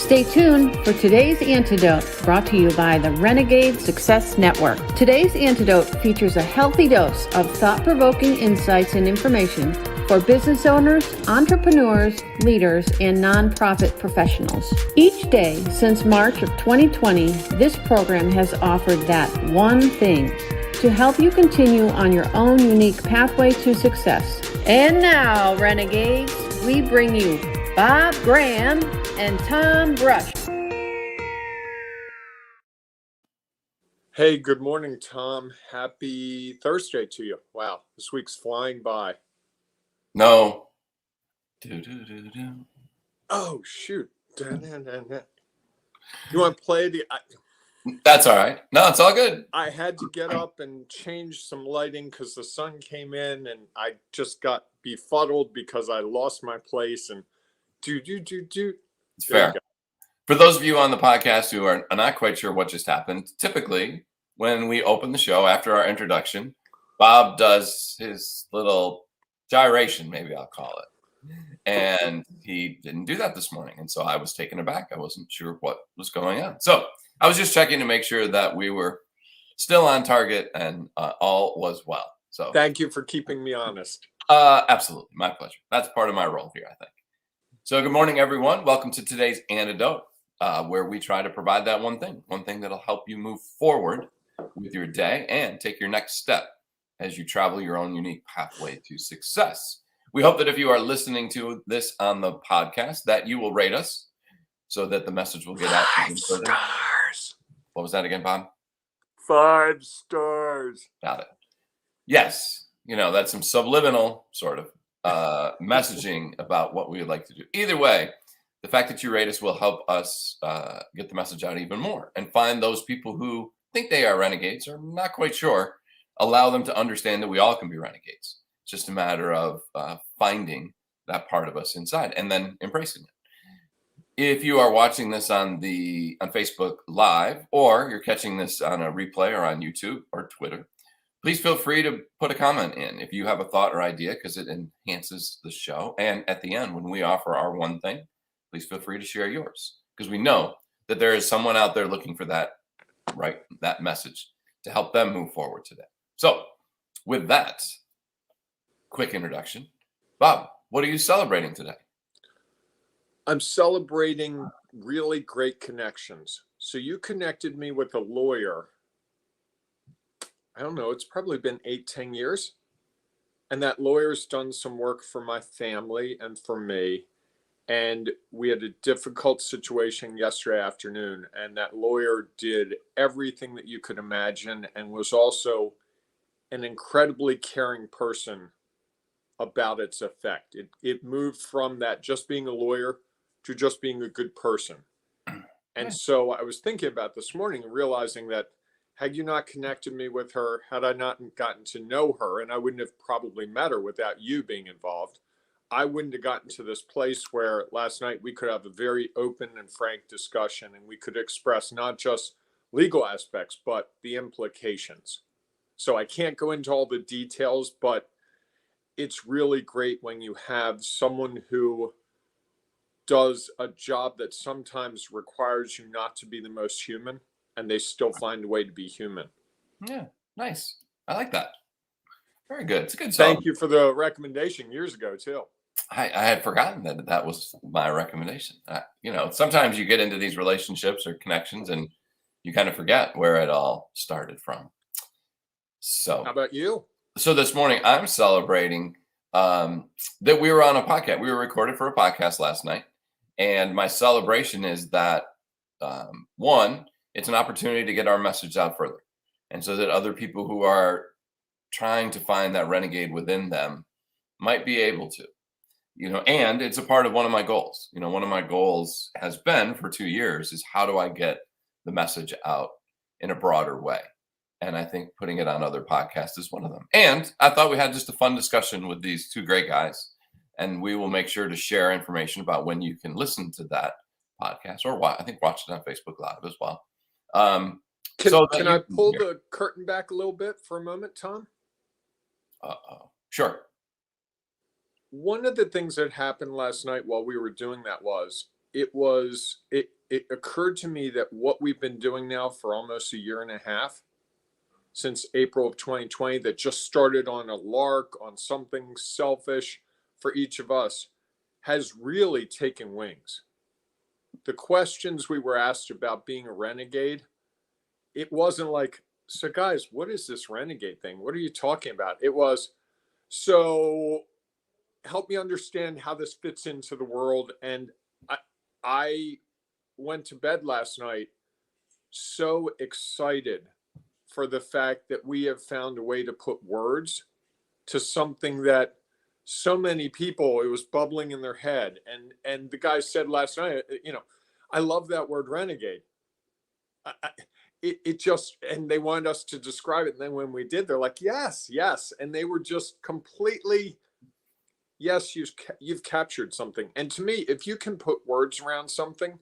Stay tuned for today's Antidote, brought to you by the Renegade Success Network. Today's Antidote features a healthy dose of thought-provoking insights and information for business owners, entrepreneurs, leaders, and nonprofit professionals. Each day since March of 2020, this program has offered that one thing to help you continue on your own unique pathway to success. And now, Renegades, we bring you Bob Graham and Tom Brush. Hey, good morning, Tom. Happy Thursday to you. Wow, this week's flying by. No. Oh, shoot. You want to play the... That's all right. No, it's all good. I had to get up and change some lighting because the sun came in and I just got befuddled because I lost my place and It's fair. For those of you on the podcast who are not quite sure what just happened, typically when we open the show after our introduction, Bob does his little gyration, maybe I'll call it. And he didn't do that this morning. And so I was taken aback. I wasn't sure what was going on. So I was just checking to make sure that we were still on target and all was well. So thank you for keeping me honest. Absolutely. My pleasure. That's part of my role here, I think. So good morning, everyone. Welcome to today's Antidote, where we try to provide that one thing that'll help you move forward with your day and take your next step as you travel your own unique pathway to success. We hope that if you are listening to this on the podcast, that you will rate us so that the message will get out. 5 stars. What was that again, Bob? 5 stars. Got it. Yes. That's some subliminal sort of messaging about what we would like to do. Either way, the fact that you rate us will help us get the message out even more and find those people who think they are renegades or not quite sure, allow them to understand that we all can be renegades. It's just a matter of finding that part of us inside and then embracing it. If you are watching this on Facebook Live, or you're catching this on a replay or on YouTube or Twitter, please feel free to put a comment in if you have a thought or idea, because it enhances the show. And at the end, when we offer our one thing, please feel free to share yours, because we know that there is someone out there looking for that message to help them move forward today. So with that quick introduction, Bob, what are you celebrating today? I'm celebrating really great connections. So you connected me with a lawyer. I don't know, it's probably been 8-10 years. And that lawyer's done some work for my family and for me. And we had a difficult situation yesterday afternoon. And that lawyer did everything that you could imagine and was also an incredibly caring person about its effect. It moved from that just being a lawyer to just being a good person. And so I was thinking about this morning and realizing that had you not connected me with her, had I not gotten to know her, and I wouldn't have probably met her without you being involved, I wouldn't have gotten to this place where last night we could have a very open and frank discussion and we could express not just legal aspects, but the implications. So I can't go into all the details, but it's really great when you have someone who does a job that sometimes requires you not to be the most human, and they still find a way to be human. Yeah, nice. I like that. Very good. It's a good song. Thank you for the recommendation years ago, too. I had forgotten that was my recommendation. Sometimes you get into these relationships or connections and you kind of forget where it all started from. So how about you? So this morning I'm celebrating that we were on a podcast. We were recorded for a podcast last night. And my celebration is that, one, it's an opportunity to get our message out further. And so that other people who are trying to find that renegade within them might be able to, and it's a part of one of my goals. One of my goals has been for 2 years is how do I get the message out in a broader way? And I think putting it on other podcasts is one of them. And I thought we had just a fun discussion with these two great guys. And we will make sure to share information about when you can listen to that podcast or watch it on Facebook Live as well. Can I pull the curtain back a little bit for a moment, Tom? Sure. One of the things that happened last night while we were doing that was it occurred to me that what we've been doing now for almost a year and a half, since April of 2020, that just started on a lark, on something selfish for each of us, has really taken wings. The questions we were asked about being a renegade, it wasn't like, so guys, what is this renegade thing? What are you talking about? It was, so help me understand how this fits into the world. And I went to bed last night so excited for the fact that we have found a way to put words to something that so many people, it was bubbling in their head. And the guy said last night, I love that word renegade. It just, and they wanted us to describe it. And then when we did, they're like, yes. And they were just completely, yes, you've captured something. And to me, if you can put words around something,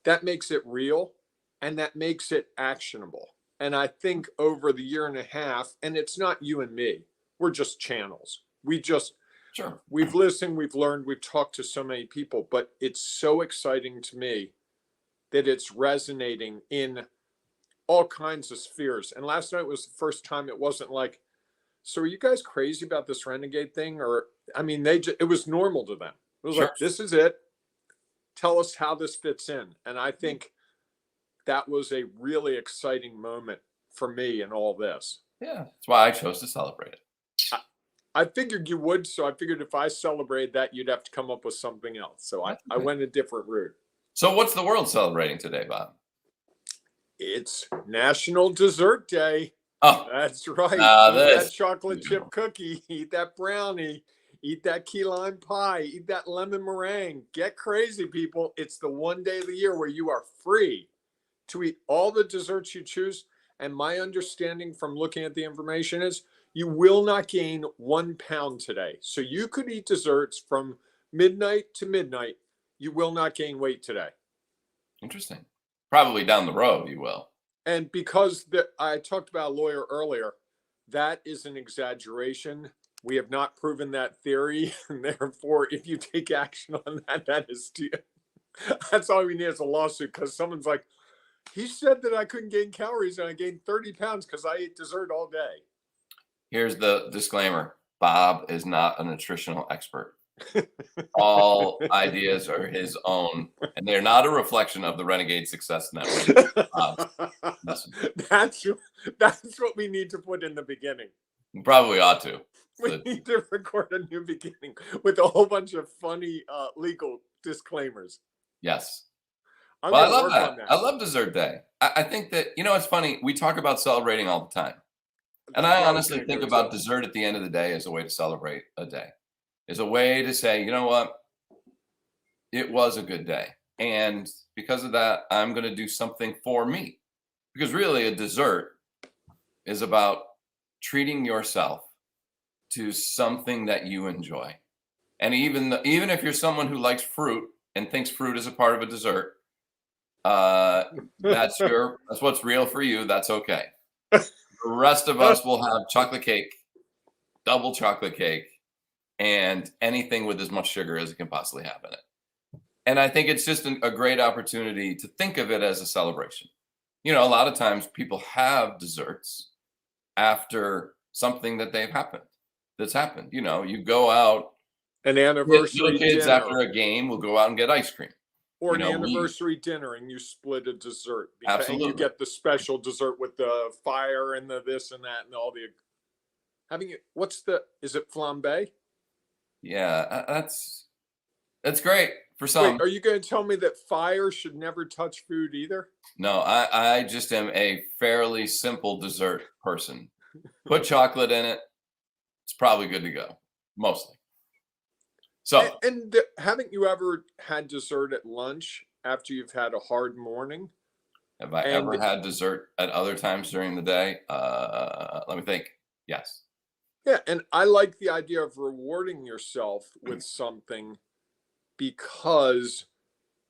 that makes it real and that makes it actionable. And I think over the year and a half, and it's not you and me, we're just channels. We've listened, we've learned, we've talked to so many people, but it's so exciting to me that it's resonating in all kinds of spheres. And last night was the first time it wasn't like, so are you guys crazy about this renegade thing? Or, I mean, it was normal to them. It was like, this is it. Tell us how this fits in. And I think that was a really exciting moment for me in all this. Yeah, that's why I chose to celebrate it. I figured you would, so I figured if I celebrated that, you'd have to come up with something else. So I went a different route. So what's the world celebrating today, Bob? It's National Dessert Day. Oh, that's right. Eat that chocolate chip cookie. Eat that brownie. Eat that key lime pie. Eat that lemon meringue. Get crazy, people. It's the one day of the year where you are free to eat all the desserts you choose. And my understanding from looking at the information is you will not gain 1 pound today. So you could eat desserts from midnight to midnight. You will not gain weight today. Interesting. Probably down the road you will. And because I talked about a lawyer earlier, that is an exaggeration. We have not proven that theory. And therefore, if you take action on that, that's all we need is a lawsuit, because someone's like, he said that I couldn't gain calories and I gained 30 pounds because I ate dessert all day. Here's the disclaimer. Bob is not a nutritional expert. All ideas are his own, and they're not a reflection of the Renegade Success Network. That's what we need to put in the beginning. You probably ought to. We need to record a new beginning with a whole bunch of funny legal disclaimers. Yes. I love that. I love Dessert Day. I think that, it's funny. We talk about celebrating all the time. And I honestly think about dessert at the end of the day as a way to celebrate a day. Is a way to say, you know what? It was a good day. And because of that, I'm going to do something for me. Because really, a dessert is about treating yourself to something that you enjoy. And even if you're someone who likes fruit and thinks fruit is a part of a dessert, that's what's real for you. That's okay. The rest of us will have chocolate cake, double chocolate cake, and anything with as much sugar as it can possibly have in it. And I think it's just a great opportunity to think of it as a celebration. A lot of times people have desserts after something that's happened. You go out. An anniversary little kids dinner. After a game will go out and get ice cream. Or an anniversary dinner, and you split a dessert. Absolutely. And you get the special dessert with the fire and the this and that and all the. Is it flambe? Yeah, that's great for some. Wait, are you going to tell me that fire should never touch food either? No, I just am a fairly simple dessert person. Put chocolate in it. It's probably good to go, mostly. So, and haven't you ever had dessert at lunch after you've had a hard morning? Have I ever had dessert at other times during the day? Let me think. Yes. Yeah, and I like the idea of rewarding yourself with something because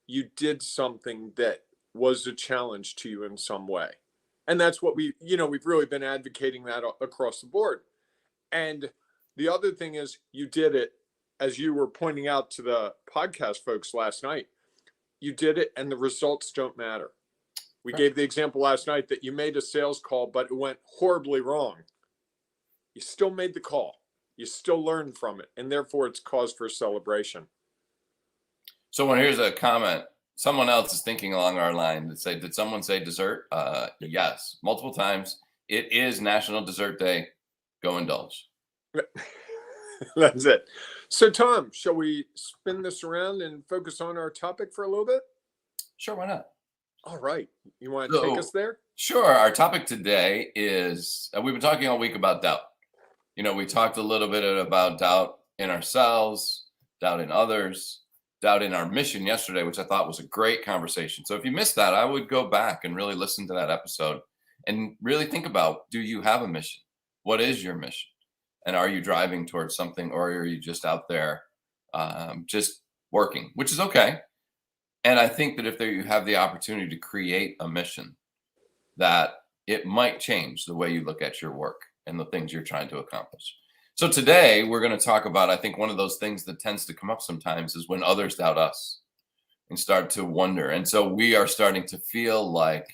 you did something that was a challenge to you in some way. And that's what we've really been advocating that across the board. And the other thing is you did it, as you were pointing out to the podcast folks last night, you did it and the results don't matter. We Right. gave the example last night that you made a sales call, but it went horribly wrong. You still made the call. You still learned from it, and therefore it's cause for celebration. So when here's a comment, someone else is thinking along our line that say, did someone say dessert? Yes, multiple times. It is National Dessert Day. Go indulge. That's it. So, Tom, shall we spin this around and focus on our topic for a little bit? Sure, why not? All right. You want to take us there? Sure. Our topic today is we've been talking all week about doubt. We talked a little bit about doubt in ourselves, doubt in others, doubt in our mission yesterday, which I thought was a great conversation. So if you missed that, I would go back and really listen to that episode and really think about, do you have a mission? What is your mission? And are you driving towards something, or are you just out there just working, which is okay. And I think that if you have the opportunity to create a mission, that it might change the way you look at your work and the things you're trying to accomplish. So today we're going to talk about, I think one of those things that tends to come up sometimes is when others doubt us and start to wonder. And so we are starting to feel like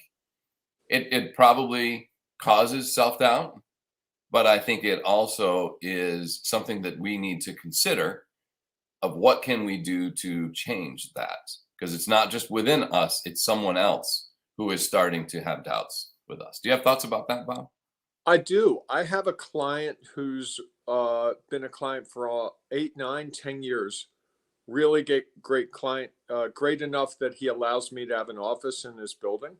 it probably causes self-doubt, but I think it also is something that we need to consider of what can we do to change that? Because it's not just within us, it's someone else who is starting to have doubts with us. Do you have thoughts about that, Bob? I do. I have a client who's been a client for 8, 9, 10 years. Really great client, great enough that he allows me to have an office in his building.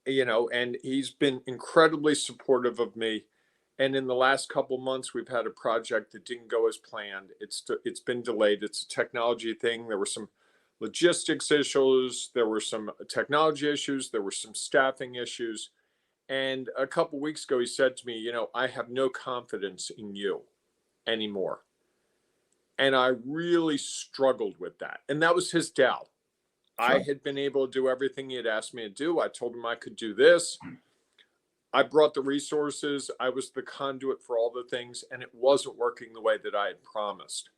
And he's been incredibly supportive of me. And in the last couple months, we've had a project that didn't go as planned. It's been delayed. It's a technology thing. There were some logistics issues. There were some technology issues. There were some staffing issues. And a couple weeks ago, he said to me, I have no confidence in you anymore. And I really struggled with that. And that was his doubt. Sure. I had been able to do everything he had asked me to do. I told him I could do this. I brought the resources. I was the conduit for all the things, and it wasn't working the way that I had promised.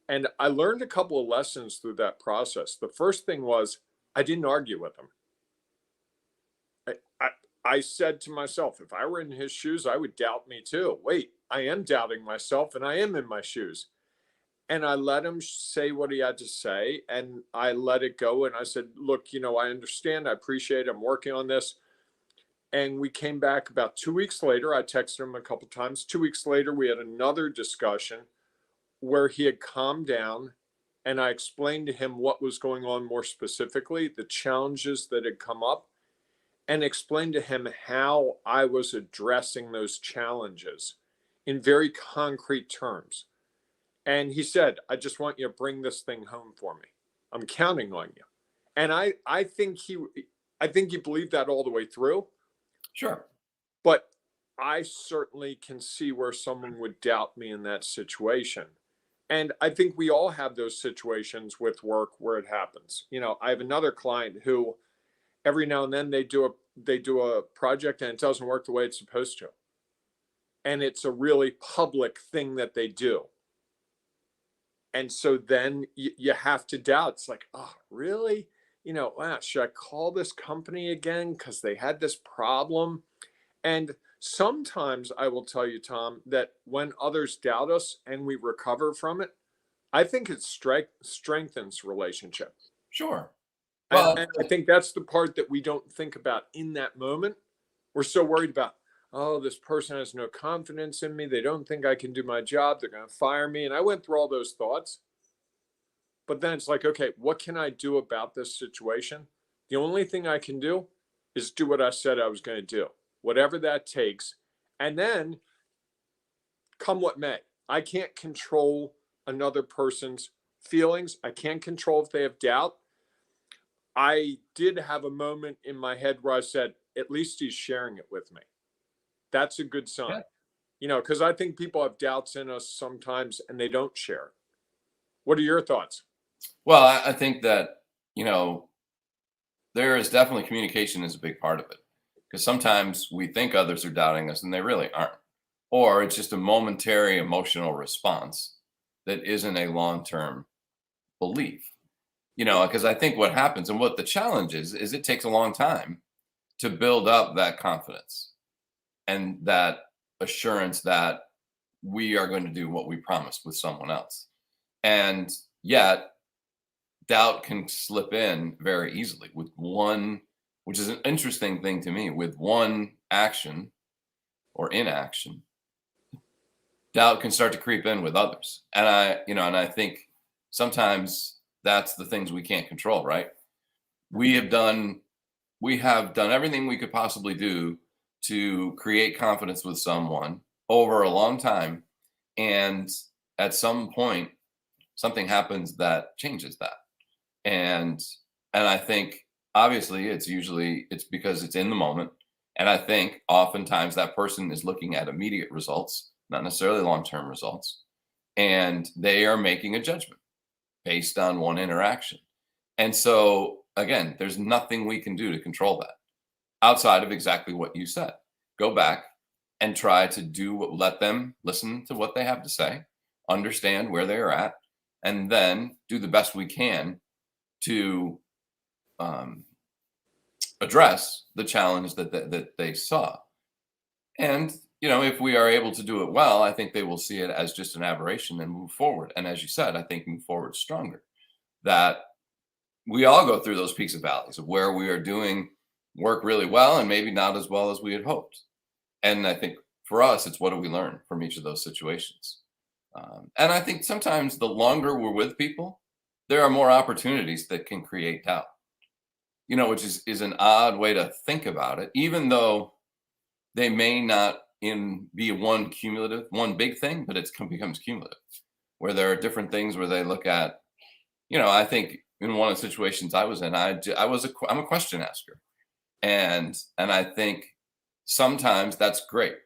And I learned a couple of lessons through that process. The first thing was I didn't argue with him. I said to myself, if I were in his shoes, I would doubt me too. Wait, I am doubting myself, and I am in my shoes. And I let him say what he had to say, and I let it go. And I said, look, I understand. I appreciate it. I'm working on this. And we came back about 2 weeks later. I texted him a couple of times. 2 weeks later, we had another discussion where he had calmed down, and I explained to him what was going on more specifically, the challenges that had come up, and explained to him how I was addressing those challenges in very concrete terms. And he said, I just want you to bring this thing home for me. I'm counting on you. And I think he believed that all the way through. Sure. But I certainly can see where someone would doubt me in that situation. And I think we all have those situations with work where it happens. I have another client who every now and then they do a project and it doesn't work the way it's supposed to. And it's a really public thing that they do. And so then you have to doubt. It's like, oh, really? Wow, should I call this company again because they had this problem? And sometimes I will tell you, Tom, that when others doubt us and we recover from it, I think it strengthens relationship. Sure. Well, and I think that's the part that we don't think about in that moment. We're so worried about, oh, this person has no confidence in me. They don't think I can do my job. They're going to fire me. And I went through all those thoughts. But then it's like, okay, what can I do about this situation? The only thing I can do is do what I said I was going to do, whatever that takes. And then come what may. I can't control another person's feelings. I can't control if they have doubt. I did have a moment in my head where I said, at least he's sharing it with me. That's a good sign. Yeah. Because I think people have doubts in us sometimes and they don't share. What are your thoughts? Well, I think that, there is definitely communication is a big part of it, because sometimes we think others are doubting us and they really aren't, or it's just a momentary emotional response that isn't a long-term belief. because I think what happens and what the challenge is it takes a long time to build up that confidence and that assurance that we are going to do what we promised with someone else. And yet, doubt can slip in very easily with one, which is an interesting thing to me, with one action or inaction. Doubt can start to creep in with others. And I think sometimes that's the things we can't control, right? We have done everything we could possibly do to create confidence with someone over a long time. And at some point, something happens that changes that. And I think obviously it's because it's in the moment. And I think oftentimes that person is looking at immediate results, not necessarily long-term results. And they are making a judgment based on one interaction. And so again, there's nothing we can do to control that outside of exactly what you said. Go back and try to let them listen to what they have to say, understand where they are at, and then do the best we can to address the challenge that they saw. And, if we are able to do it well, I think they will see it as just an aberration and move forward. And as you said, I think move forward stronger. That we all go through those peaks and valleys of where we are doing work really well and maybe not as well as we had hoped. And I think for us, it's what do we learn from each of those situations? And I think sometimes the longer we're with people, there are more opportunities that can create doubt, which is an odd way to think about it, even though they may not be one big thing, but it becomes cumulative, where there are different things where they look at, I think in one of the situations I was in, I'm a question asker. And I think sometimes that's great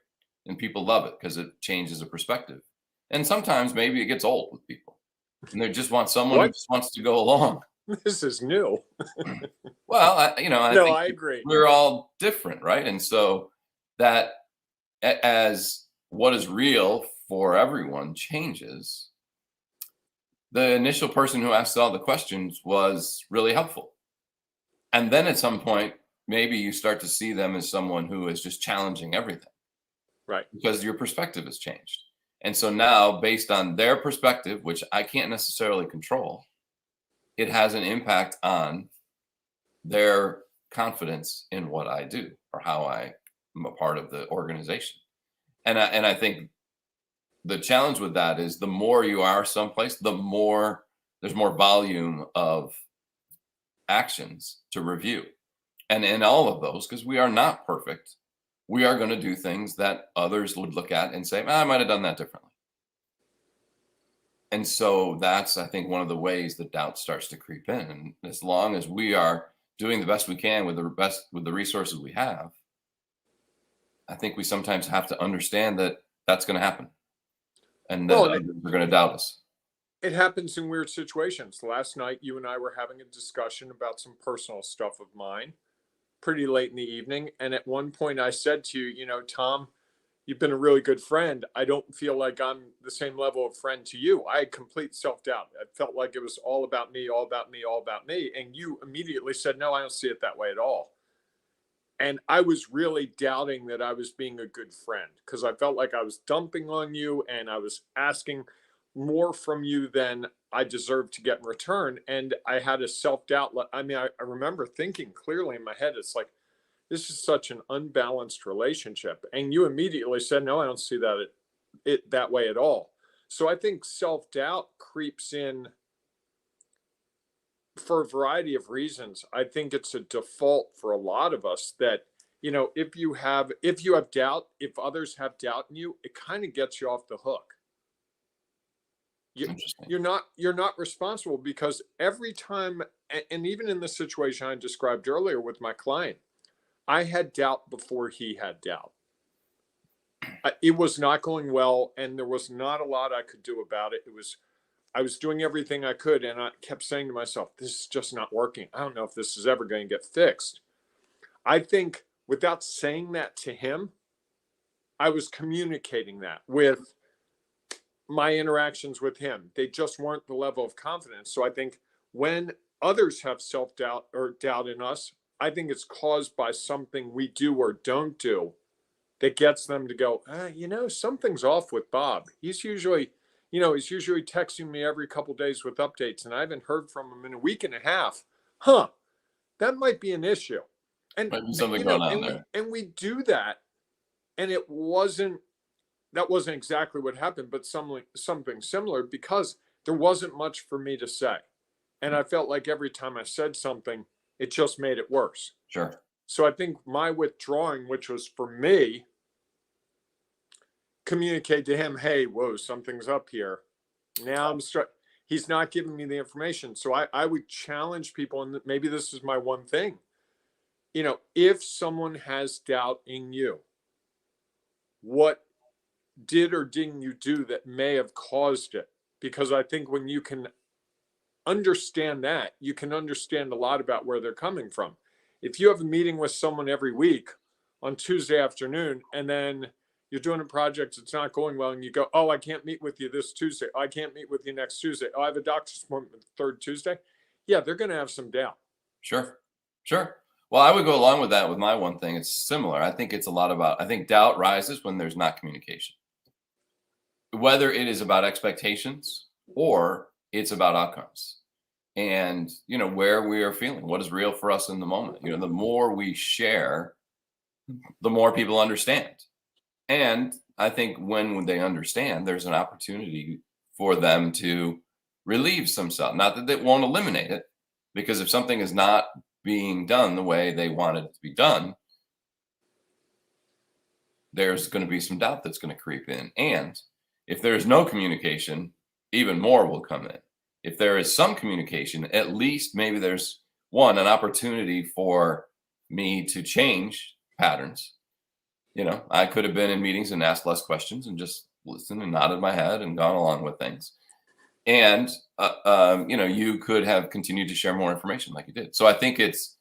and people love it because it changes a perspective. And sometimes maybe it gets old with people and they just want someone who just wants to go along. This is new. Well, I No, think I agree. We're all different, right? And so that as what is real for everyone changes, the initial person who asked all the questions was really helpful. And then at some point, maybe you start to see them as someone who is just challenging everything. Right. Because your perspective has changed. And so now, based on their perspective, which I can't necessarily control, it has an impact on their confidence in what I do or how I am a part of the organization. And I think the challenge with that is the more you are someplace, the more there's more volume of actions to review. And in all of those, because we are not perfect, we are going to do things that others would look at and say, I might have done that differently. And so that's, I think, one of the ways that doubt starts to creep in. And as long as we are doing the best we can with the resources we have, I think we sometimes have to understand that that's going to happen. And that others are going to doubt us. It happens in weird situations. Last night, you and I were having a discussion about some personal stuff of mine pretty late in the evening. And at one point I said to you, Tom, you've been a really good friend. I don't feel like I'm the same level of friend to you. I had complete self-doubt. I felt like it was all about me, all about me, all about me. And you immediately said, no, I don't see it that way at all. And I was really doubting that I was being a good friend because I felt like I was dumping on you and I was asking more from you than I deserved to get in return. And I had a self-doubt. I mean, I remember thinking clearly in my head, it's like, this is such an unbalanced relationship. And you immediately said, no, I don't see it that way at all. So I think self-doubt creeps in for a variety of reasons. I think it's a default for a lot of us that, if you have doubt, if others have doubt in you, it kind of gets you off the hook. You're not responsible because every time, and even in the situation I described earlier with my client, I had doubt before he had doubt. It was not going well, and there was not a lot I could do about it. I was doing everything I could, and I kept saying to myself, this is just not working. I don't know if this is ever going to get fixed. I think without saying that to him, I was communicating that with my interactions with him. They just weren't the level of confidence. So I think when others have self-doubt or doubt in us, I think it's caused by something we do or don't do that gets them to go, something's off with Bob. He's usually texting me every couple days with updates, and I haven't heard from him in a week and a half. That might be an issue. And Might be something going on there. We do that, and that wasn't exactly what happened, but something similar, because there wasn't much for me to say. And I felt like every time I said something, it just made it worse. Sure. So I think my withdrawing, which was for me, communicate to him, hey, whoa, something's up here. Now he's not giving me the information. So I would challenge people, and maybe this is my one thing. If someone has doubt in you, what did or didn't you do that may have caused it? Because I think when you can understand that, you can understand a lot about where they're coming from. If you have a meeting with someone every week on Tuesday afternoon, and then you're doing a project, it's not going well, and you go, oh, I can't meet with you this Tuesday. I can't meet with you next Tuesday. Oh, I have a doctor's appointment third Tuesday. Yeah, they're going to have some doubt. Sure. Well, I would go along with that with my one thing. It's similar. I think it's a lot about, I think doubt rises when there's not communication. Whether it is about expectations or it's about outcomes. And, where we are feeling, what is real for us in the moment. The more we share, the more people understand. And I think when they understand, there's an opportunity for them to relieve some stuff. Not that they won't eliminate it, because if something is not being done the way they want it to be done, there's going to be some doubt that's going to creep in. And if there's no communication, even more will come in. If there is some communication, at least maybe there's an opportunity for me to change patterns. I could have been in meetings and asked less questions and just listened and nodded my head and gone along with things. And, you could have continued to share more information like you did. So I think it's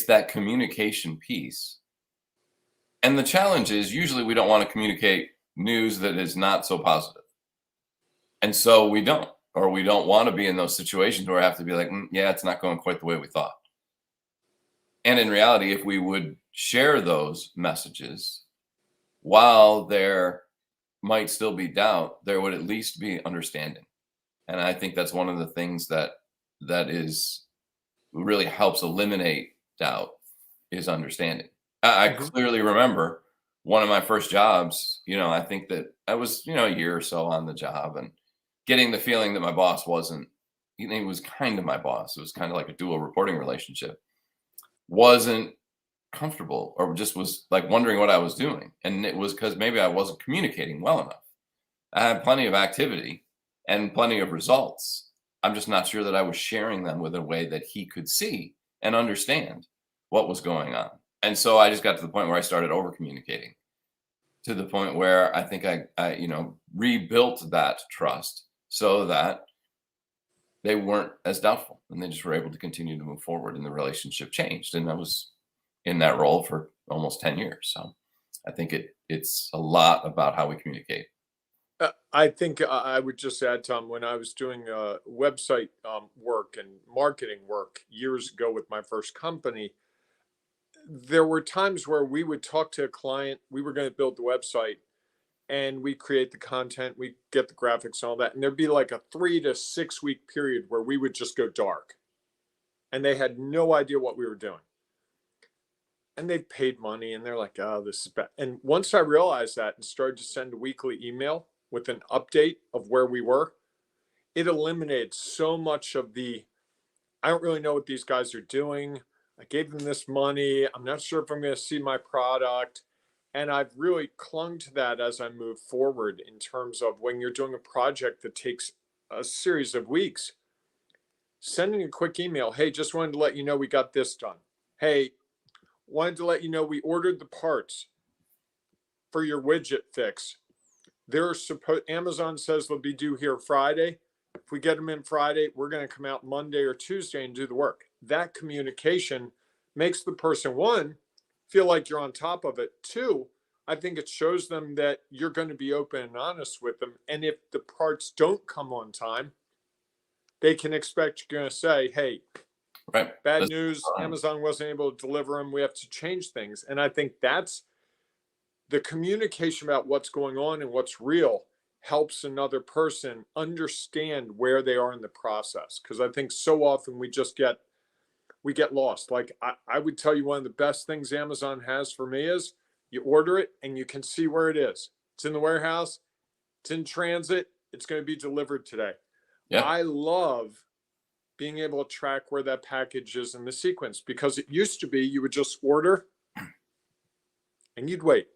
that communication piece. And the challenge is usually we don't want to communicate news that is not so positive. And so we don't want to be in those situations where I have to be like, yeah, it's not going quite the way we thought. And in reality, if we would share those messages, while there might still be doubt, there would at least be understanding. And I think that's one of the things that is really helps eliminate doubt is understanding. I clearly remember one of my first jobs, I think that I was, a year or so on the job and getting the feeling that my boss wasn't, he was kind of my boss. It was kind of like a dual reporting relationship. Wasn't comfortable, or just was like wondering what I was doing. And it was because maybe I wasn't communicating well enough. I had plenty of activity and plenty of results. I'm just not sure that I was sharing them with a way that he could see and understand what was going on. And so I just got to the point where I started over communicating, to the point where I think I rebuilt that trust so that they weren't as doubtful, and they just were able to continue to move forward, and the relationship changed. And I was in that role for almost 10 years. So I think it's a lot about how we communicate. I think I would just add, Tom, when I was doing website work and marketing work years ago with my first company, there were times where we would talk to a client, we were going to build the website, and we create the content, we get the graphics and all that. And there'd be like a 3 to 6 week period where we would just go dark, and they had no idea what we were doing. And they paid money, and they're like, oh, this is bad. And once I realized that and started to send a weekly email with an update of where we were, it eliminated so much of the, I don't really know what these guys are doing. I gave them this money. I'm not sure if I'm going to see my product. And I've really clung to that as I move forward, in terms of when you're doing a project that takes a series of weeks, sending a quick email. Hey, just wanted to let you know we got this done. Hey, wanted to let you know we ordered the parts for your widget fix. Amazon says they'll be due here Friday. If we get them in Friday, we're going to come out Monday or Tuesday and do the work. That communication makes the person, one, feel like you're on top of it. Two, I think it shows them that you're going to be open and honest with them. And if the parts don't come on time, they can expect you're going to say, hey, Right. Bad That's news, fine. Amazon wasn't able to deliver them. We have to change things. And I think that's the communication about what's going on and what's real helps another person understand where they are in the process. Because I think so often we get lost. Like I would tell you, one of the best things Amazon has for me is you order it and you can see where it is. It's in the warehouse, it's in transit, it's going to be delivered today. Yeah. I love being able to track where that package is in the sequence, because it used to be you would just order and you'd wait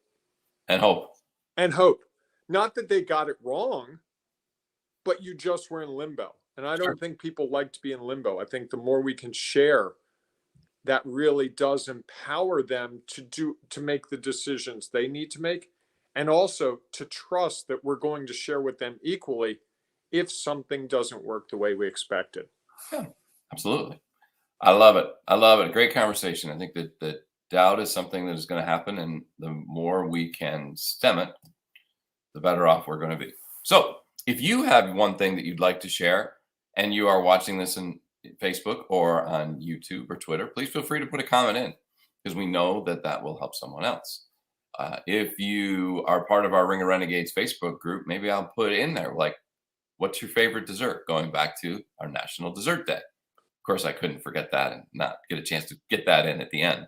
And hope. and hope. Not that they got it wrong, but you just were in limbo. And I don't think people like to be in limbo. I think the more we can share, that really does empower them to make the decisions they need to make, and also to trust that we're going to share with them equally if something doesn't work the way we expected. Yeah, absolutely. I love it. I love it. Great conversation. I think that doubt is something that is going to happen, and the more we can stem it, the better off we're going to be. So, if you have one thing that you'd like to share, and you are watching this in Facebook or on YouTube or Twitter, please feel free to put a comment in, because we know that will help someone else. If you are part of our Ring of Renegades Facebook group, maybe I'll put in there, like, what's your favorite dessert? Going back to our National Dessert Day. Of course, I couldn't forget that and not get a chance to get that in at the end.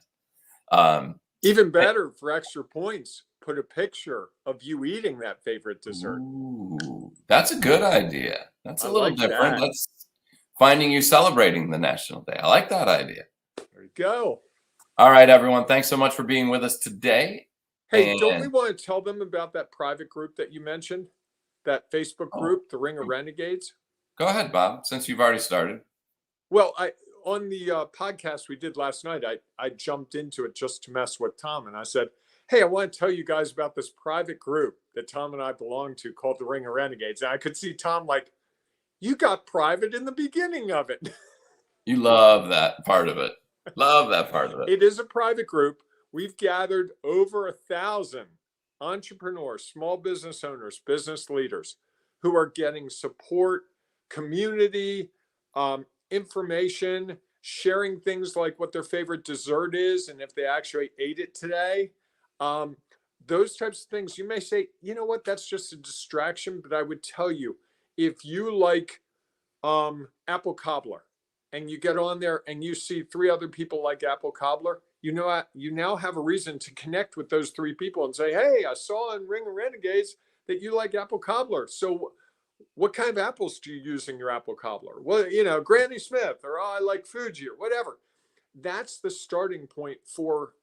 Even better, for extra points, put a picture of you eating that favorite dessert. Ooh, that's a good idea. That's a little like different. that. That's finding you celebrating the National Day. I like that idea. There you go. All right, everyone. Thanks so much for being with us today. Hey, don't we want to tell them about that private group that you mentioned? That Facebook group, the Ring of Renegades? Go ahead, Bob, since you've already started. Well, on the podcast we did last night, I jumped into it just to mess with Tom, and I said, hey, I want to tell you guys about this private group that Tom and I belong to called the Ring of Renegades. And I could see Tom like, you got private in the beginning of it. You love that part of it. Love that part of it. It is a private group. We've gathered over 1,000 entrepreneurs, small business owners, business leaders who are getting support, community, information, sharing things like what their favorite dessert is and if they actually ate it today. Those types of things. You may say, you know what, that's just a distraction. But I would tell you, if you like apple cobbler and you get on there and you see 3 other people like apple cobbler, you now have a reason to connect with those 3 people and say, hey, I saw in Ring of Renegades that you like apple cobbler. So what kind of apples do you use in your apple cobbler? Well, Granny Smith, or I like Fuji, or whatever. That's the starting point for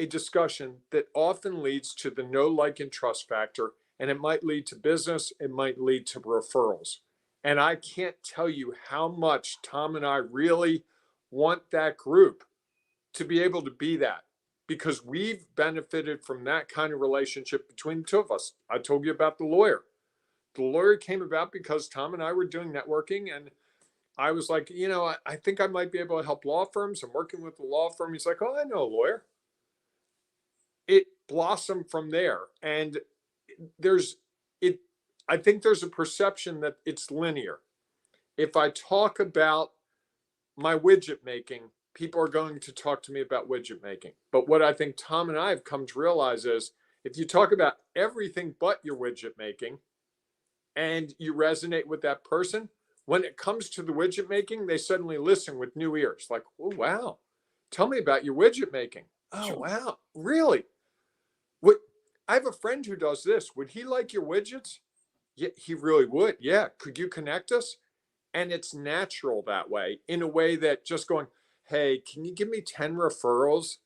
a discussion that often leads to the know, like, and trust factor. And it might lead to business. It might lead to referrals. And I can't tell you how much Tom and I really want that group to be able to be that, because we've benefited from that kind of relationship between the 2 of us. I told you about the lawyer. The lawyer came about because Tom and I were doing networking, and I was like, I think I might be able to help law firms. I'm working with a law firm. He's like, oh, I know a lawyer. It blossomed from there. And I think there's a perception that it's linear. If I talk about my widget making, people are going to talk to me about widget making. But what I think Tom and I have come to realize is, if you talk about everything but your widget making and you resonate with that person, when it comes to the widget making, they suddenly listen with new ears. Like, oh, wow, tell me about your widget making. Oh, sure. Wow, really? I have a friend who does this. Would he like your widgets? Yeah, he really would. Yeah. Could you connect us? And it's natural that way, in a way that just going, hey, can you give me 10 referrals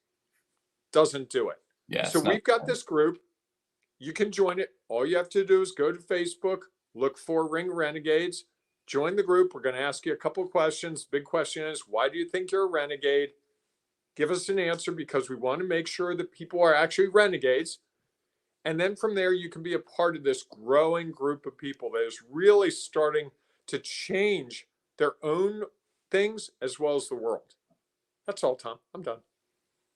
doesn't do it. Yeah. So we've got this group. You can join it. All you have to do is go to Facebook, look for Ring Renegades, join the group. We're going to ask you a couple of questions. Big question is, why do you think you're a renegade? Give us an answer, because we want to make sure that people are actually renegades. And then from there, you can be a part of this growing group of people that is really starting to change their own things as well as the world. That's all, Tom. I'm done.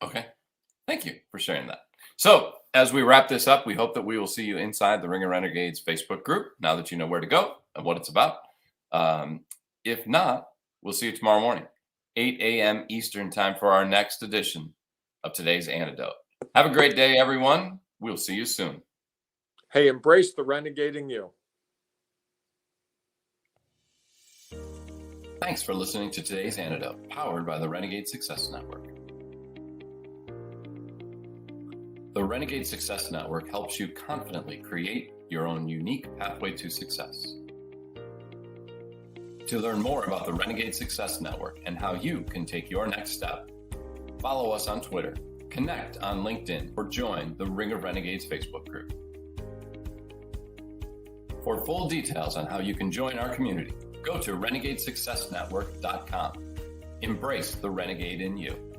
Okay. Thank you for sharing that. So as we wrap this up, we hope that we will see you inside the Ring of Renegades Facebook group, now that you know where to go and what it's about. If not, we'll see you tomorrow morning. 8 a.m. Eastern Time for our next edition of today's Antidote. Have a great day, everyone. We'll see you soon. Hey, embrace the renegading you. Thanks for listening to today's Antidote, powered by the Renegade Success Network. The Renegade Success Network helps you confidently create your own unique pathway to success. To learn more about the Renegade Success Network and how you can take your next step, follow us on Twitter, connect on LinkedIn, or join the Ring of Renegades Facebook group. For full details on how you can join our community, go to renegadesuccessnetwork.com. Embrace the renegade in you.